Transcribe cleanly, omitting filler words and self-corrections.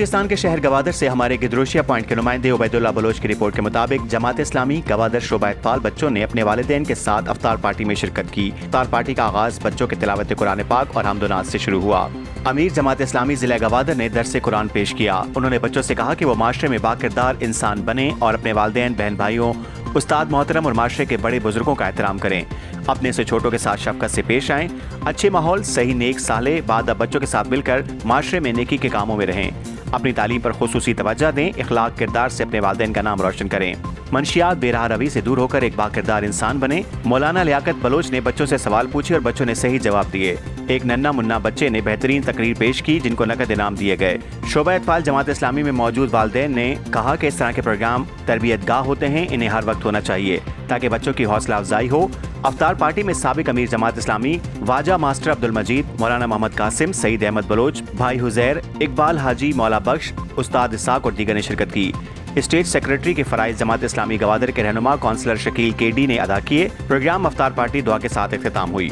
بلوچستان کے شہر گوادر سے ہمارے گدروشیا پوائنٹ کے نمائندے عبیداللہ بلوچ کی رپورٹ کے مطابق جماعت اسلامی گوادر شعبہ اطفال بچوں نے اپنے والدین کے ساتھ افطار پارٹی میں شرکت کی۔ افطار پارٹی کا آغاز بچوں کے تلاوت قرآن پاک اور حمد و نعت سے شروع ہوا۔ امیر جماعت اسلامی ضلع گوادر نے درس قرآن پیش کیا۔ انہوں نے بچوں سے کہا کہ وہ معاشرے میں باکردار انسان بنیں اور اپنے والدین، بہن بھائیوں، استاد محترم اور معاشرے کے بڑے بزرگوں کا احترام کریں۔ اپنے سے چھوٹوں کے ساتھ شفقت سے پیش آئیں۔ اچھے ماحول، صحیح نیک صالح باادب بچوں کے ساتھ مل کر معاشرے میں نیکی کے کاموں میں رہیں۔ اپنی تعلیم پر خصوصی توجہ دیں۔ اخلاق کردار سے اپنے والدین کا نام روشن کریں۔ منشیات بے راہ روی سے دور ہو کر ایک باکردار انسان بنیں۔ مولانا لیاقت بلوچ نے بچوں سے سوال پوچھے اور بچوں نے صحیح جواب دیے۔ ایک ننھا منا بچے نے بہترین تقریر پیش کی جن کو نقد انعام دیے گئے۔ شعبہ اطفال جماعت اسلامی میں موجود والدین نے کہا کہ اس طرح کے پروگرام تربیت گاہ ہوتے ہیں، انہیں ہر وقت ہونا چاہیے تاکہ بچوں کی حوصلہ افزائی ہو۔ افطار پارٹی میں سابق امیر جماعت اسلامی واجہ ماسٹر عبدالمجید، مولانا محمد قاسم، سعید احمد بلوچ، بھائی حزیر، اقبال حاجی، مولا بخش، استاد اسحاق اور دیگر نے شرکت کی۔ اسٹیٹ سیکریٹری کے فرائض جماعت اسلامی گوادر کے رہنما کونسلر شکیل کے ڈی نے ادا کیے۔ پروگرام افطار پارٹی دعا کے ساتھ اختتام ہوئی۔